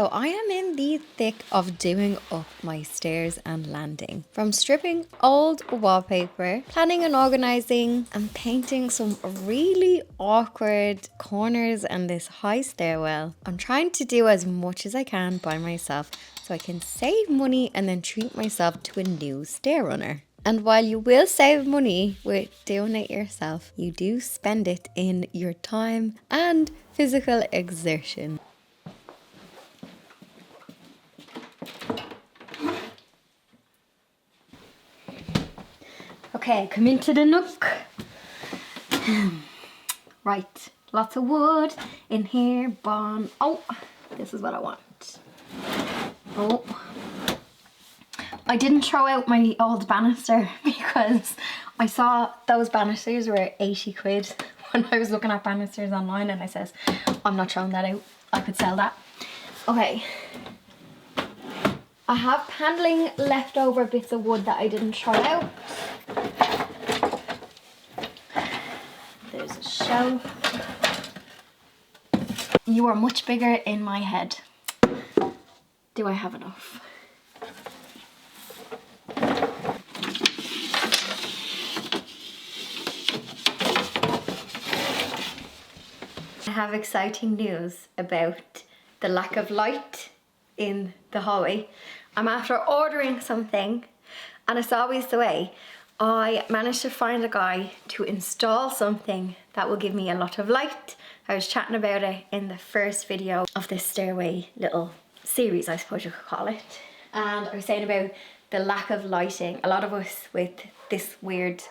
So I am in the thick of doing up my stairs and landing. From stripping old wallpaper, planning and organising, and painting some really awkward corners and this high stairwell. I'm trying to do as much as I can by myself so I can save money and then treat myself to a new stair runner. And while you will save money with doing it yourself, you do spend it in your time and physical exertion. Okay, come into the nook. Right, lots of wood in here. Oh, this is what I want. Oh, I didn't throw out my old banister because I saw those banisters were 80 quid when I was looking at banisters online, and I says, I'm not throwing that out. I could sell that. Okay. I have paneling leftover bits of wood that I didn't throw out. There's a shelf. You are much bigger in my head. Do I have enough? I have exciting news about the lack of light in the hallway. I'm after ordering something, and it's always the way. I managed to find a guy to install something that will give me a lot of light. I was chatting about it in the first video of this Stairway little series, I suppose you could call it. And I was saying about the lack of lighting. A lot of us with this weird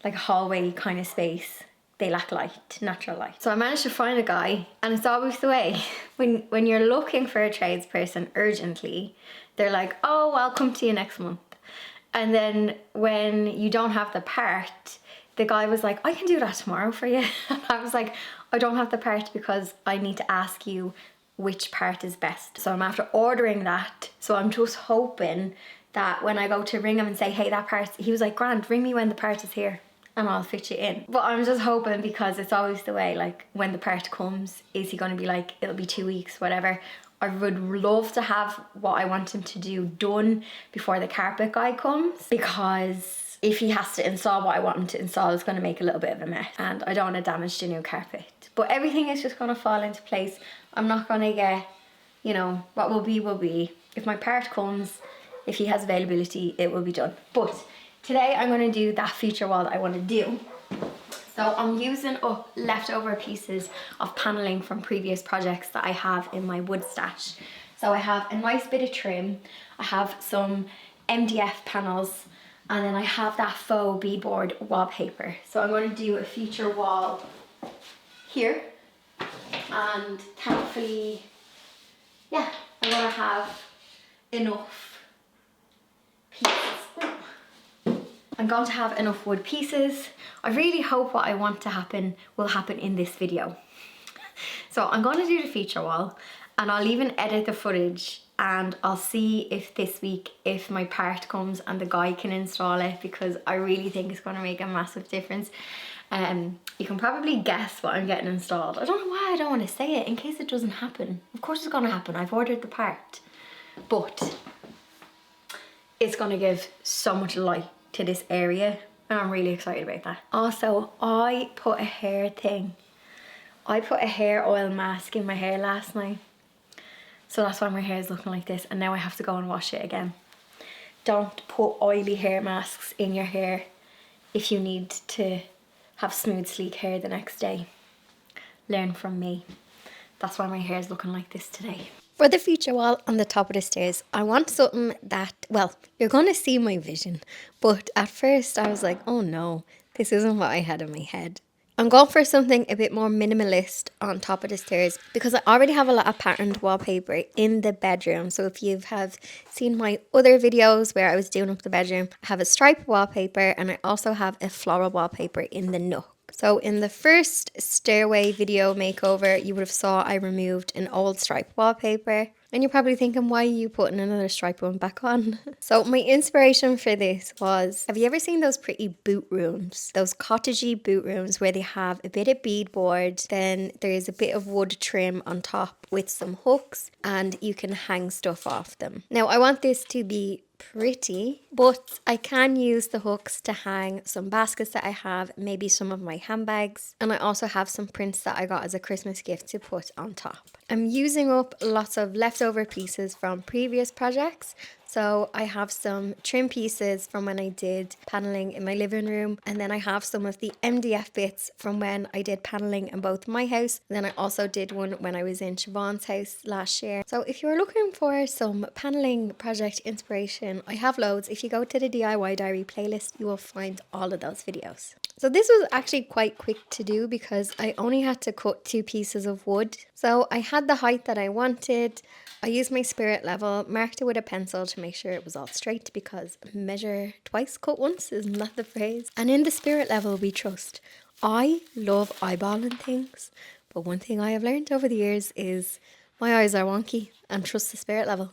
like hallway kind of space, they lack light, natural light. So I managed to find a guy, and it's always the way. When you're looking for a tradesperson urgently, they're like, oh, I'll come to you next month. And then when you don't have the part, the guy was like, I can do that tomorrow for you. And I was like, I don't have the part because I need to ask you which part is best. So I'm after ordering that. So I'm just hoping that when I go to ring him and say, hey, that part, he was like, grand, ring me when the part is here and I'll fit you in. But I'm just hoping, because it's always the way, like when the part comes, is he going to be like, it'll be 2 weeks, whatever. I would love to have what I want him to do done before the carpet guy comes, because if he has to install what I want him to install, it's going to make a little bit of a mess, and I don't want to damage the new carpet. But everything is just going to fall into place. I'm not going to get, you know, what will be will be. If my part comes, if he has availability, it will be done. But today I'm going to do that feature wall that I want to do. So I'm using up leftover pieces of paneling from previous projects that I have in my wood stash. So I have a nice bit of trim, I have some MDF panels, and then I have that faux beadboard wallpaper. So I'm going to do a feature wall here, and thankfully, yeah, I'm going to have enough pieces. I'm going to have enough wood pieces. I really hope what I want to happen will happen in this video. So I'm going to do the feature wall, and I'll even edit the footage, and I'll see if this week, if my part comes and the guy can install it, because I really think it's going to make a massive difference. You can probably guess what I'm getting installed. I don't know why I don't want to say it in case it doesn't happen. Of course it's going to happen. I've ordered the part. But it's going to give so much light to this area, and I'm really excited about that. Also, I put a hair oil mask in my hair last night, so that's why my hair is looking like this, and now I have to go and wash it again. Don't put oily hair masks in your hair if you need to have smooth, sleek hair the next day. Learn from me. That's why my hair is looking like this today. For the feature wall on the top of the stairs, I want something that, well, you're going to see my vision. But at first I was like, oh no, this isn't what I had in my head. I'm going for something a bit more minimalist on top of the stairs, because I already have a lot of patterned wallpaper in the bedroom. So if you have seen my other videos where I was doing up the bedroom, I have a striped wallpaper, and I also have a floral wallpaper in the nook. So in the first Stairway video makeover, you would have saw I removed an old stripe wallpaper. And you're probably thinking, why are you putting another striped one back on? So my inspiration for this was, have you ever seen those pretty boot rooms? Those cottagey boot rooms where they have a bit of beadboard, then there's a bit of wood trim on top with some hooks, and you can hang stuff off them. Now I want this to be pretty, but I can use the hooks to hang some baskets that I have, maybe some of my handbags, and I also have some prints that I got as a Christmas gift to put on top. I'm using up lots of leftover pieces from previous projects. So I have some trim pieces from when I did paneling in my living room, and then I have some of the MDF bits from when I did paneling in both my house, and then I also did one when I was in Siobhan's house last year. So if you're looking for some paneling project inspiration, I have loads. If you go to the DIY Diary playlist, you will find all of those videos. So this was actually quite quick to do because I only had to cut 2 pieces of wood. So I had the height that I wanted. I used my spirit level, marked it with a pencil to make sure it was all straight, because measure twice, cut once, isn't that the phrase? And in the spirit level we trust. I love eyeballing things, but one thing I have learned over the years is my eyes are wonky, and trust the spirit level.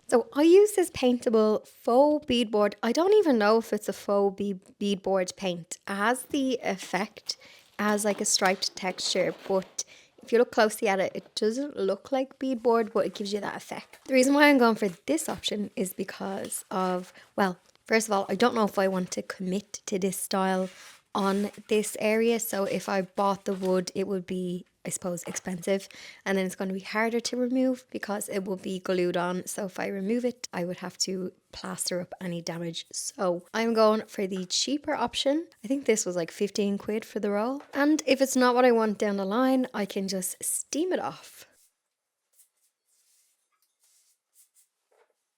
So I use this paintable faux beadboard. I don't even know if it's a faux beadboard paint. It has the effect as like a striped texture, but if you look closely at it, it doesn't look like beadboard, but it gives you that effect. The reason why I'm going for this option is because of, well, first of all, I don't know if I want to commit to this style on this area. So if I bought the wood, it would be, I suppose, expensive, and then it's going to be harder to remove because it will be glued on. So if I remove it, I would have to plaster up any damage. So I'm going for the cheaper option. I think this was like 15 quid for the roll. And if it's not what I want down the line, I can just steam it off.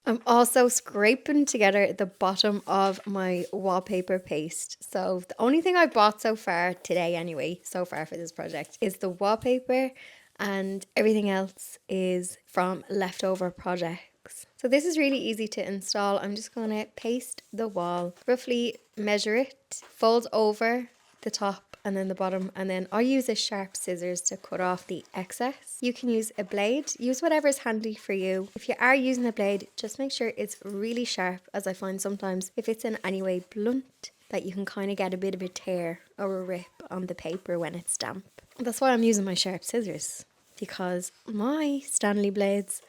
I'm also scraping together the bottom of my wallpaper paste. So the only thing I bought so far today anyway, so far for this project, is the wallpaper, and everything else is from leftover projects. So this is really easy to install. I'm just going to paste the wall, roughly measure it, fold over the top and then the bottom, and then I use a sharp scissors to cut off the excess. You can use a blade, use whatever's handy for you. If you are using a blade, just make sure it's really sharp, as I find sometimes if it's in any way blunt, that you can kind of get a bit of a tear or a rip on the paper when it's damp. That's why I'm using my sharp scissors, because my Stanley blades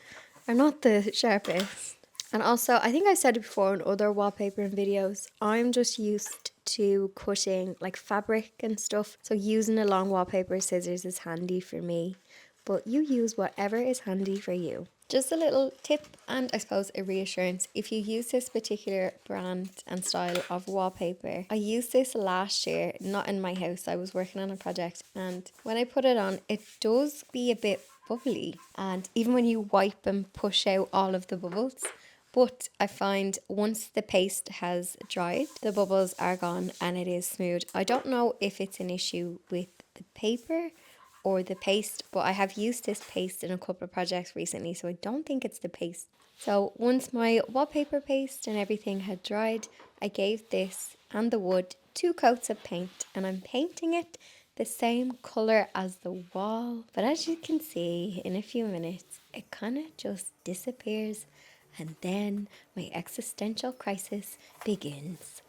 are not the sharpest. And also, I think I said it before in other wallpapering videos, I'm just used to cutting like fabric and stuff. So using a long wallpaper scissors is handy for me, but you use whatever is handy for you. Just a little tip and I suppose a reassurance. If you use this particular brand and style of wallpaper, I used this last year, not in my house. I was working on a project, and when I put it on, it does be a bit bubbly. And even when you wipe and push out all of the bubbles, but I find once the paste has dried, the bubbles are gone and it is smooth. I don't know if it's an issue with the paper or the paste, but I have used this paste in a couple of projects recently, so I don't think it's the paste. So once my wallpaper paste and everything had dried, I gave this and the wood 2 coats of paint, and I'm painting it the same colour as the wall. But as you can see, in a few minutes, it kind of just disappears. And then my existential crisis begins.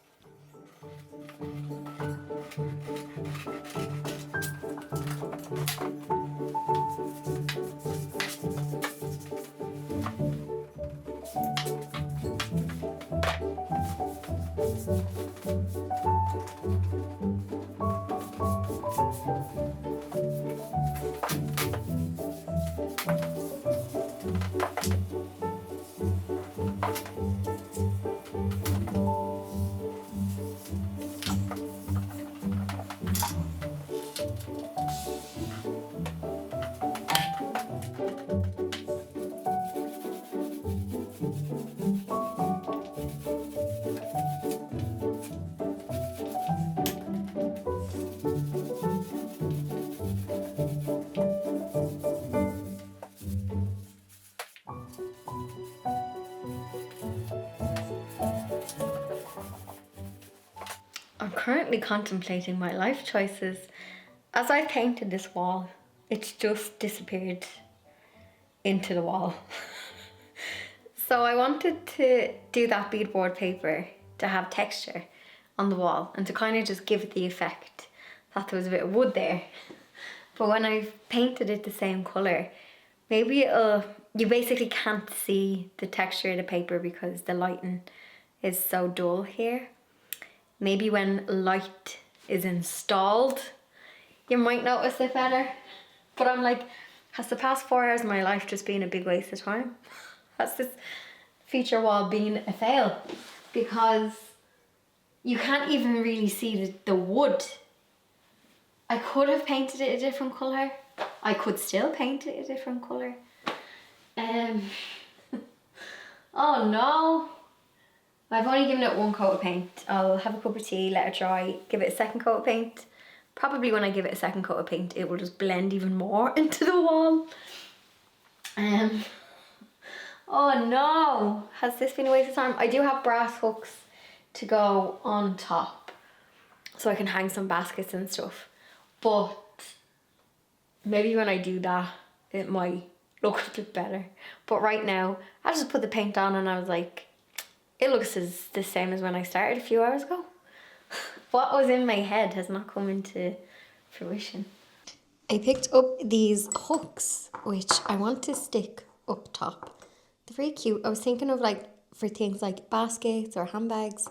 currently contemplating my life choices. As I painted this wall, it's just disappeared into the wall. So I wanted to do that beadboard paper to have texture on the wall and to kind of just give it the effect that there was a bit of wood there. But when I've painted it the same colour, maybe you basically can't see the texture of the paper because the lighting is so dull here. Maybe when light is installed, you might notice it better. But I'm like, has the past 4 hours of my life just been a big waste of time? Has this feature wall been a fail? Because you can't even really see the wood. I could have painted it a different colour. I could still paint it a different colour. Oh no. I've only given it 1 coat of paint. I'll have a cup of tea, let it dry, give it a 2nd coat of paint. Probably when I give it a 2nd coat of paint, it will just blend even more into the wall. Oh no, has this been a waste of time? I do have brass hooks to go on top so I can hang some baskets and stuff. But maybe when I do that, it might look a bit better. But right now, I just put the paint on and I was like, it looks the same as when I started a few hours ago. What was in my head has not come into fruition. I picked up these hooks, which I want to stick up top. They're very cute. I was thinking of like for things like baskets or handbags.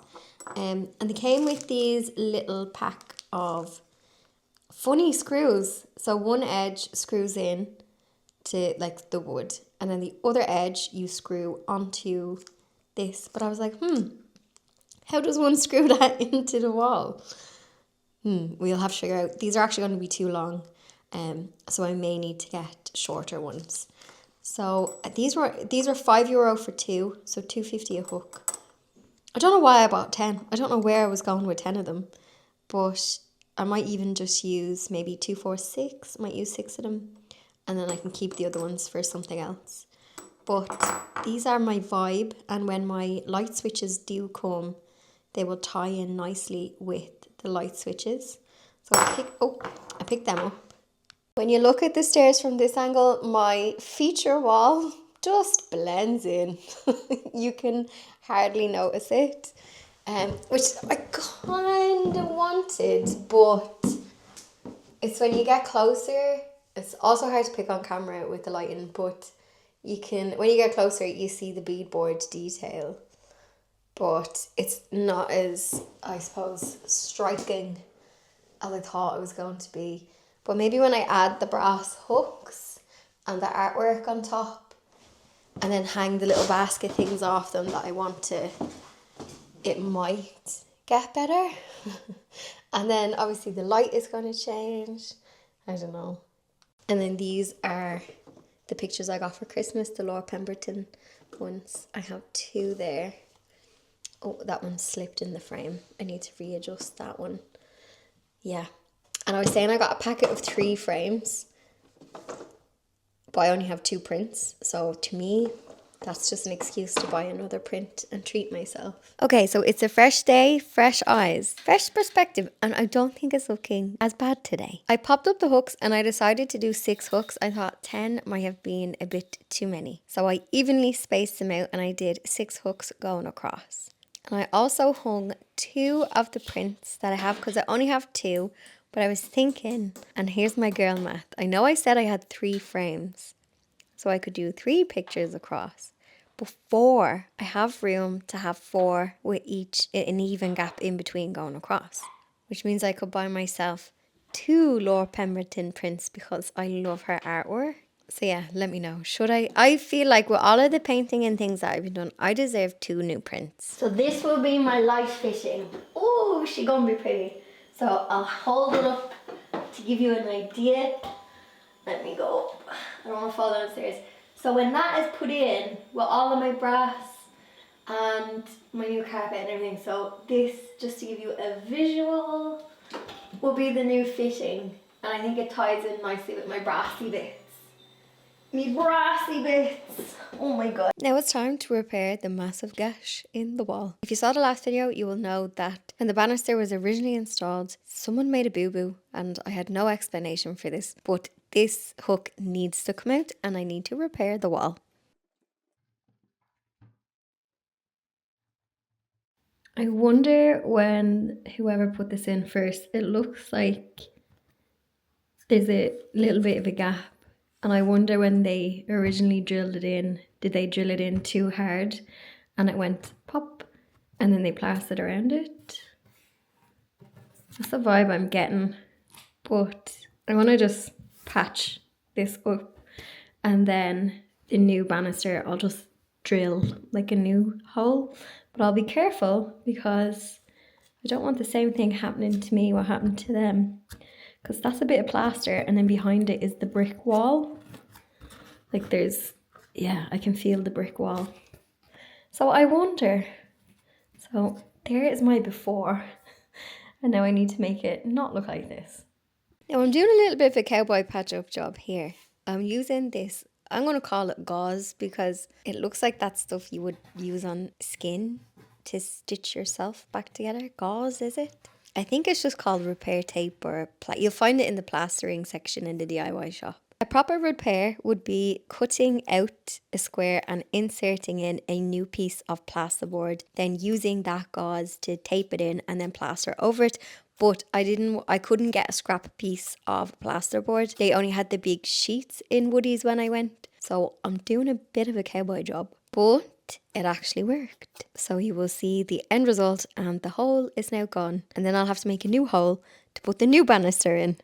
And they came with these little pack of funny screws. So one edge screws in to like the wood, and then the other edge you screw onto this. But I was like, how does one screw that into the wall? We'll have to figure out. These are actually going to be too long, so I may need to get shorter ones. So these were €5 for 2, so $2.50 a hook. I don't know why I bought 10. I don't know where I was going with 10 of them, but I might even just use maybe 2, 4, 6. I might use 6 of them, and then I can keep the other ones for something else. But these are my vibe, and when my light switches do come, they will tie in nicely with the light switches. So I picked them up. When you look at the stairs from this angle, my feature wall just blends in. You can hardly notice it, which I kind of wanted, but it's when you get closer. It's also hard to pick on camera with the lighting, but when you get closer, you see the beadboard detail, but it's not as, I suppose, striking as I thought it was going to be. But maybe when I add the brass hooks and the artwork on top, and then hang the little basket things off them that I want to, it might get better. And then obviously the light is going to change. I don't know. And then these are the pictures I got for Christmas, the Laura Pemberton ones. I have 2 there. Oh, that one slipped in the frame. I need to readjust that one. Yeah. And I was saying I got a packet of 3 frames, but I only have 2 prints. So to me, that's just an excuse to buy another print and treat myself. Okay, so it's a fresh day, fresh eyes, fresh perspective, and I don't think it's looking as bad today. I popped up the hooks and I decided to do 6 hooks. I thought 10 might have been a bit too many. So I evenly spaced them out and I did 6 hooks going across. And I also hung 2 of the prints that I have because I only have 2. But I was thinking, and here's my girl math. I know I said I had 3 frames, so I could do 3 pictures across. But 4, I have room to have 4 with each an even gap in between going across. Which means I could buy myself 2 Laura Pemberton prints because I love her artwork. So yeah, let me know. Should I? I feel like with all of the painting and things that I've done, I deserve 2 new prints. So this will be my light fitting. Oh, she's gonna be pretty. So I'll hold it up to give you an idea. Let me go up. I don't want to fall downstairs. So when that is put in with all of my brass and my new carpet and everything, so this, just to give you a visual, will be the new fitting. And I think it ties in nicely with my brassy bits. Me brassy bits. Oh my god. Now it's time to repair the massive gash in the wall. If you saw the last video, you will know that when the banister was originally installed, someone made a boo-boo and I had no explanation for this. But this hook needs to come out and I need to repair the wall. I wonder when whoever put this in first, it looks like there's a little bit of a gap. And I wonder when they originally drilled it in, did they drill it in too hard and it went pop and then they plastered around it? That's the vibe I'm getting. But I want to just patch this up and then the new banister, I'll just drill like a new hole. But I'll be careful because I don't want the same thing happening to me what happened to them. Because that's a bit of plaster and then behind it is the brick wall. Like there's, yeah, I can feel the brick wall. So I wonder, so there is my before and now I need to make it not look like this. Now I'm doing a little bit of a cowboy patch up job here. I'm using this, I'm going to call it gauze because it looks like that stuff you would use on skin to stitch yourself back together. Gauze, is it? I think it's just called repair tape or you'll find it in the plastering section in the DIY shop. A proper repair would be cutting out a square and inserting in a new piece of plasterboard, then using that gauze to tape it in and then plaster over it. But I couldn't get a scrap piece of plasterboard. They only had the big sheets in Woodies when I went. So I'm doing a bit of a cowboy job. But it actually worked. So you will see the end result and the hole is now gone. And then I'll have to make a new hole to put the new banister in.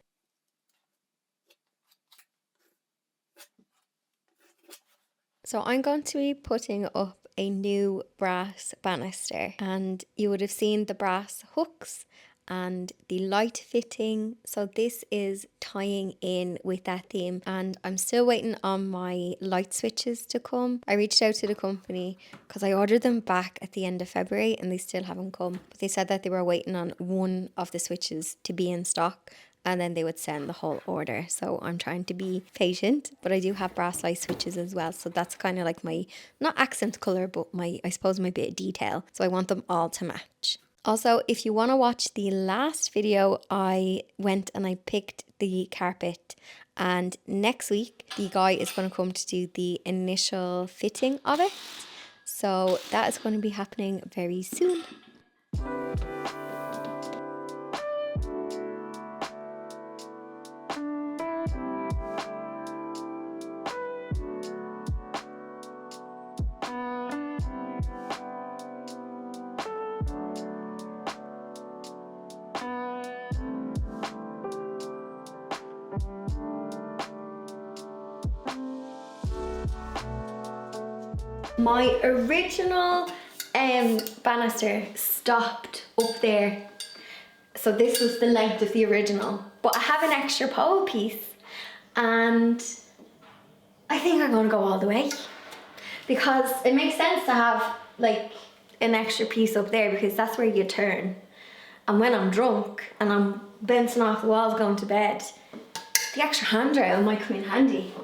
So I'm going to be putting up a new brass banister and you would have seen the brass hooks and the light fitting. So this is tying in with that theme and I'm still waiting on my light switches to come. I reached out to the company because I ordered them back at the end of February and they still haven't come. But they said that they were waiting on one of the switches to be in stock and then they would send the whole order. So I'm trying to be patient, but I do have brass light switches as well. So that's kind of like my, not accent color, but I suppose my bit of detail. So I want them all to match. Also, if you want to watch the last video, I went and I picked the carpet and next week the guy is going to come to do the initial fitting of it. So that is going to be happening very soon. My original banister stopped up there. So this was the length of the original. But I have an extra pole piece and I think I'm going to go all the way. Because it makes sense to have like an extra piece up there because that's where you turn. And when I'm drunk and I'm bouncing off the walls going to bed, the extra handrail might come in handy.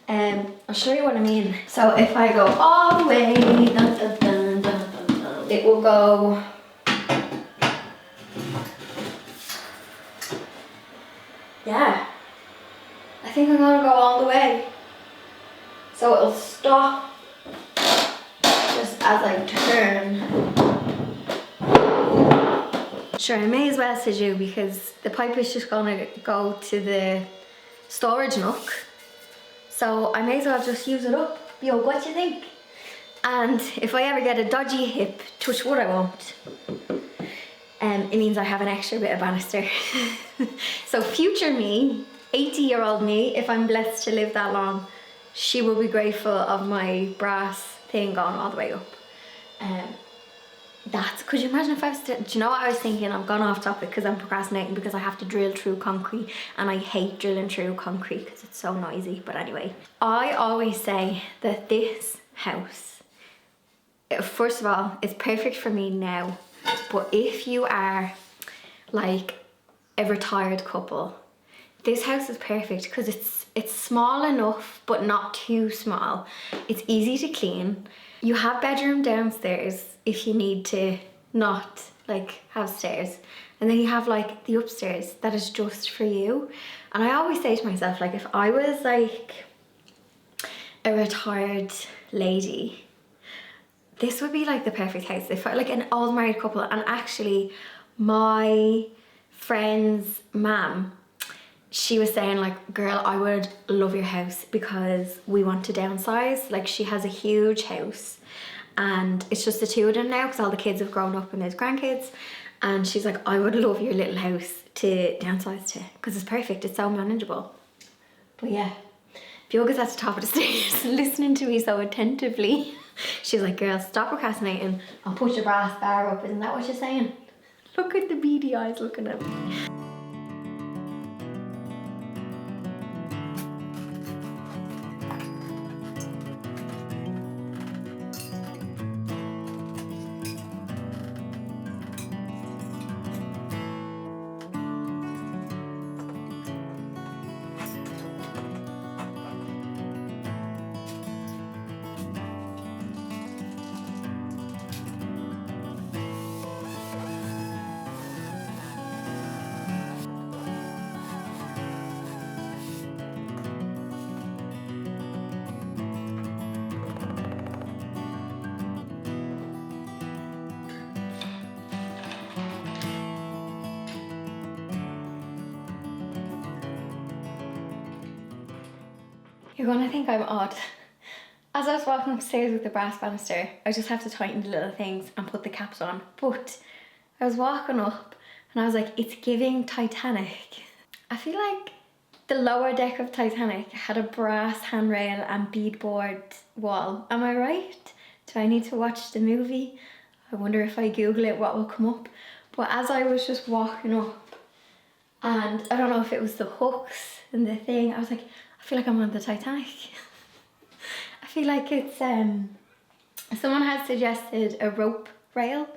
I'll show you what I mean. So if I go all the way, dun, dun, dun, dun, dun, dun, it will go yeah. I think I'm gonna go all the way. So it'll stop just as I turn. Sure, I may as well say you because the pipe is just gonna go to the storage nook. So I may as well just use it up. Yo, what do you think? And if I ever get a dodgy hip, touch wood I won't, it means I have an extra bit of banister. So future me, 80-year-old me, if I'm blessed to live that long, she will be grateful of my brass thing going all the way up. Could you imagine if I was do you know what I was thinking? I've gone off topic because I'm procrastinating because I have to drill through concrete and I hate drilling through concrete because it's so noisy. But anyway, I always say that this house, first of all, it's perfect for me now. But if you are like a retired couple, This house is perfect because it's small enough but not too small. It's easy to clean. You have bedroom downstairs if you need to not like have stairs. And then you have like the upstairs that is just for you. And I always say to myself, like, if I was like a retired lady, this would be like the perfect house. If I like an old married couple. And actually my friend's mum, she was saying like, girl, I would love your house because we want to downsize. Like, she has a huge house and it's just the two of them now because all the kids have grown up and there's grandkids. And she's like, I would love your little house to downsize to because it's perfect. It's so manageable. But yeah, Bioga's at the top of the stairs listening to me so attentively. She's like, girl, stop procrastinating and put your brass bar up. Isn't that what you're saying? Look at the beady eyes looking at me. You're gonna think I'm odd. As I was walking upstairs with the brass banister, I just have to tighten the little things and put the caps on. But I was walking up and I was like, it's giving Titanic. I feel like the lower deck of Titanic had a brass handrail and beadboard wall. Am I right? Do I need to watch the movie? I wonder if I Google it, what will come up. But as I was just walking up, and I don't know if it was the hooks and the thing, I was like, I feel like I'm on the Titanic. I feel like it's, someone has suggested a rope rail.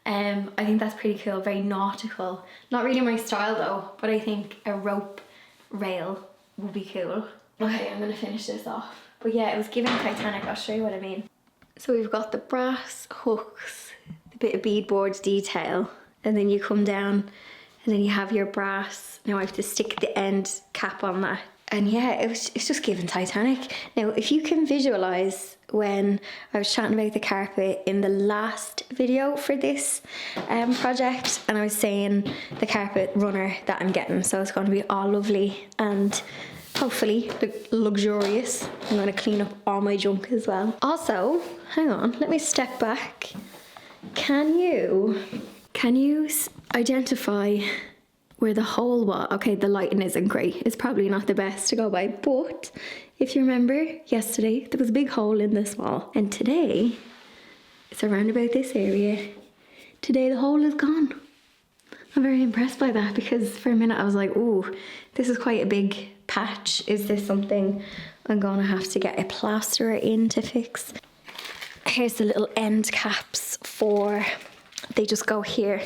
I think that's pretty cool, very nautical. Not really my style though, but I think a rope rail would be cool. Okay, I'm gonna finish this off. But yeah, it was giving Titanic, I'll show you what I mean. So we've got the brass hooks, the bit of beadboard detail, and then you come down and then you have your brass. Now I have to stick the end cap on that. And yeah, it's just giving Titanic. Now, if you can visualise when I was chatting about the carpet in the last video for this project, and I was saying the carpet runner that I'm getting, so it's going to be all lovely and hopefully luxurious. I'm going to clean up all my junk as well. Also, hang on, let me step back. Can you identify where the hole was? Okay, the lighting isn't great. It's probably not the best to go by, but if you remember yesterday, there was a big hole in this wall, and today it's around about this area. Today the hole is gone. I'm very impressed by that because for a minute I was like, ooh, this is quite a big patch. Is this something I'm gonna have to get a plasterer in to fix? Here's the little end caps they just go here.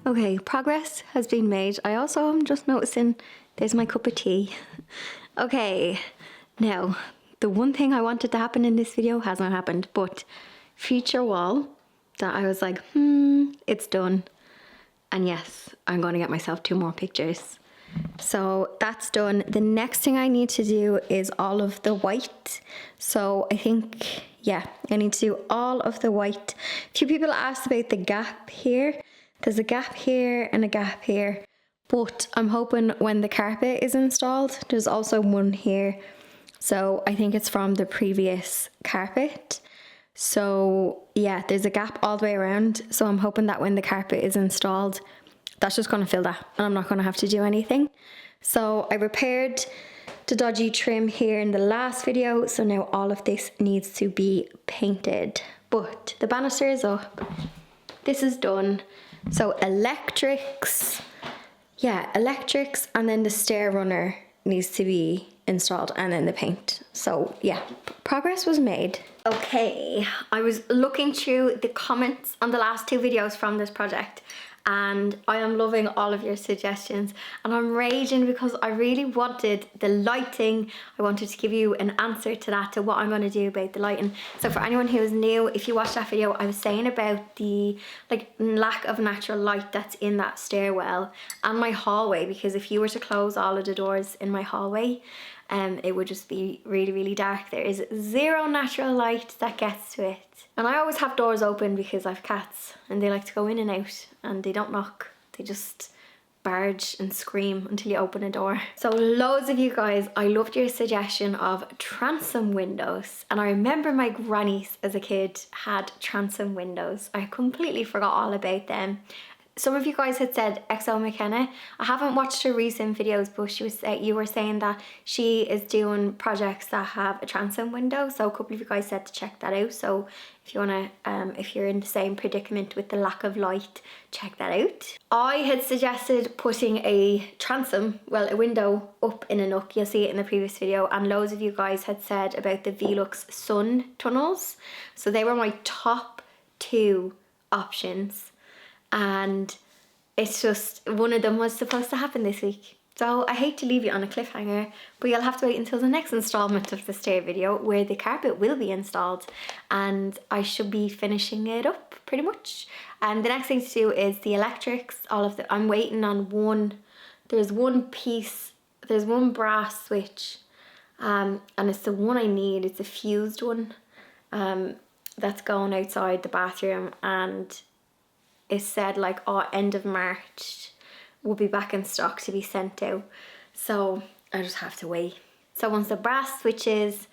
Okay, progress has been made. I also am just noticing there's my cup of tea. Okay, now, the one thing I wanted to happen in this video has not happened, but future wall that I was like, it's done. And yes, I'm going to get myself 2 more pictures. So that's done. The next thing I need to do is all of the white. So I think, yeah, I need to do all of the white. A few people asked about the gap here. There's a gap here and a gap here. But I'm hoping when the carpet is installed, there's also one here. So I think it's from the previous carpet. So yeah, there's a gap all the way around. So I'm hoping that when the carpet is installed, that's just going to fill that and I'm not going to have to do anything. So I repaired the dodgy trim here in the last video. So now all of this needs to be painted. But the banister is up. This is done. So electrics. Yeah, electrics, and then the stair runner needs to be installed, and then the paint. So yeah, progress was made. Okay, I was looking through the comments on the last two videos from this project, and I am loving all of your suggestions, and I'm raging because I really wanted the lighting. I wanted to give you an answer to that, to what I'm going to do about the lighting. So for anyone who is new, if you watched that video, I was saying about the lack of natural light that's in that stairwell and my hallway, because if you were to close all of the doors in my hallway, it would just be really, really dark. There is zero natural light that gets to it. And I always have doors open because I have cats and they like to go in and out and they don't knock. They just barge and scream until you open a door. So loads of you guys, I loved your suggestion of transom windows. And I remember my grannies as a kid had transom windows. I completely forgot all about them. Some of you guys had said XO McKenna. I haven't watched her recent videos, but you were saying that she is doing projects that have a transom window. So a couple of you guys said to check that out. So if you wanna, if you're in the same predicament with the lack of light, check that out. I had suggested putting a transom, well, a window up in a nook. You'll see it in the previous video. And loads of you guys had said about the Velux sun tunnels. So they were my top two options. And it's just, one of them was supposed to happen this week. So I hate to leave you on a cliffhanger, but you'll have to wait until the next installment of the stair video where the carpet will be installed and I should be finishing it up pretty much. And the next thing to do is the electrics, I'm waiting on there's one brass switch and it's the one I need. It's a fused one that's going outside the bathroom, and it said like, oh, end of March will be back in stock to be sent out. So I just have to wait. So once the brass switches,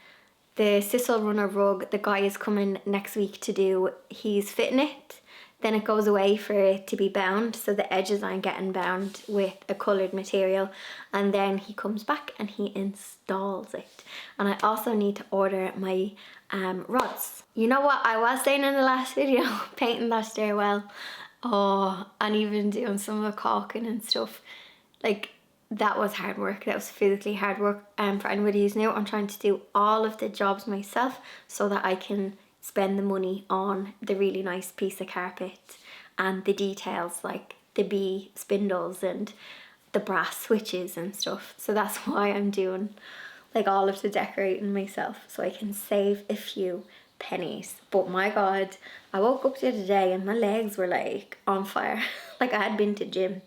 the sisal runner rug, the guy is coming next week to do, he's fitting it. Then it goes away for it to be bound. So the edges aren't getting bound with a coloured material. And then he comes back and he installs it. And I also need to order my rods. You know what I was saying in the last video? Painting that stairwell. Oh, and even doing some of the caulking and stuff. Like, that was hard work. That was physically hard work. For anybody who's new, I'm trying to do all of the jobs myself so that I can spend the money on the really nice piece of carpet and the details like the bee spindles and the brass switches and stuff. So that's why I'm doing like all of the decorating myself, so I can save a few pennies. But my God, I woke up the other day and my legs were like on fire. Like I had been to gym.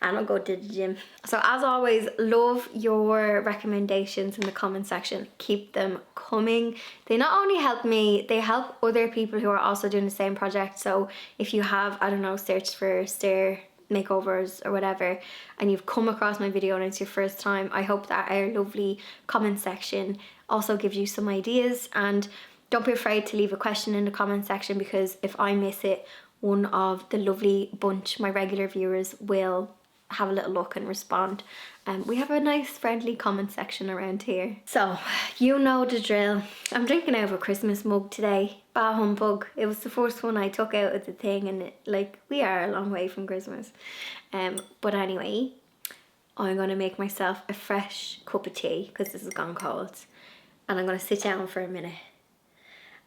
I don't go to the gym. So as always, love your recommendations in the comment section. Keep them coming. They not only help me, they help other people who are also doing the same project. So if you have, I don't know, searched for stair makeovers or whatever, and you've come across my video and it's your first time, I hope that our lovely comment section also gives you some ideas. And don't be afraid to leave a question in the comment section, because if I miss it, one of the lovely bunch, my regular viewers, will have a little look and respond. We have a nice friendly comment section around here. So you know the drill. I'm drinking out of a Christmas mug today. Bah humbug. It was the first one I took out of the thing, and we are a long way from Christmas. But anyway, I'm gonna make myself a fresh cup of tea because this has gone cold, and I'm gonna sit down for a minute.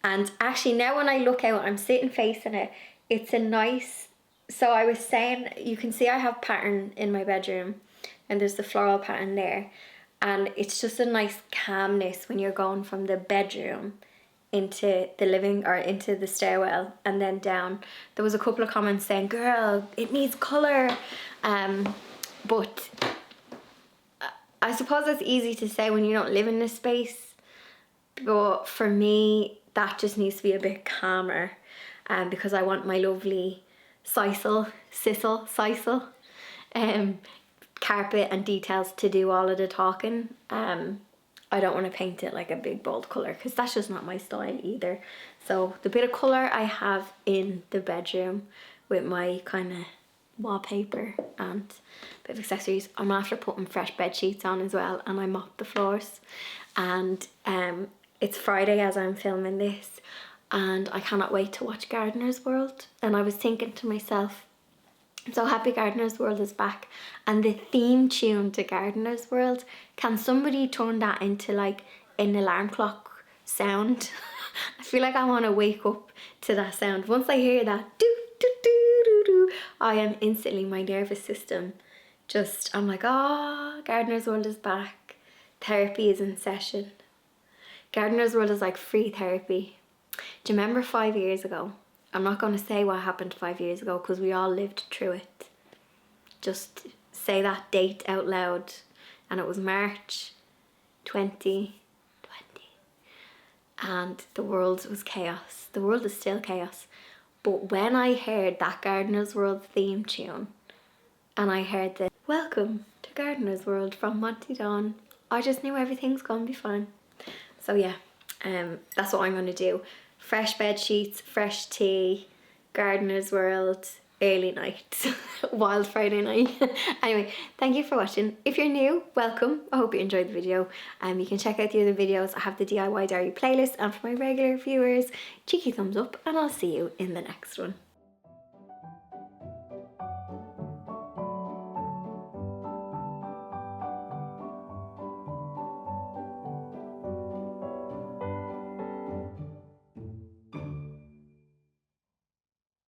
And actually now when I look out, I'm sitting facing it. It's a nice, so I was saying, you can see I have pattern in my bedroom and there's the floral pattern there. And it's just a nice calmness when you're going from the bedroom into the living or into the stairwell and then down. There was a couple of comments saying, girl, it needs colour. But I suppose it's easy to say when you don't live in this space, but for me, that just needs to be a bit calmer, because I want my lovely sisal, carpet and details to do all of the talking. I don't want to paint it like a big bold colour because that's just not my style either. So the bit of colour I have in the bedroom with my kind of wallpaper and a bit of accessories, I'm after putting fresh bed sheets on as well, and I mopped the floors. And it's Friday as I'm filming this, and I cannot wait to watch Gardener's World. And I was thinking to myself, I'm so happy Gardener's World is back, and the theme tune to Gardener's World, can somebody turn that into like an alarm clock sound? I feel like I want to wake up to that sound. Once I hear that, do do do do do, I am instantly, my nervous system just, I'm like, oh, Gardener's World is back. Therapy is in session. Gardener's World is like free therapy. Do you remember 5 years ago? I'm not going to say what happened 5 years ago because we all lived through it. Just say that date out loud. And it was March 2020. And the world was chaos. The world is still chaos. But when I heard that Gardener's World theme tune, and I heard the "Welcome to Gardener's World" from Monty Don, I just knew everything's gonna be fine. So yeah, that's what I'm gonna do. Fresh bed sheets, fresh tea, Gardener's World, early night, wild Friday night. Anyway, thank you for watching. If you're new, welcome. I hope you enjoyed the video. You can check out the other videos. I have the DIY diary playlist, and for my regular viewers, cheeky thumbs up, and I'll see you in the next one.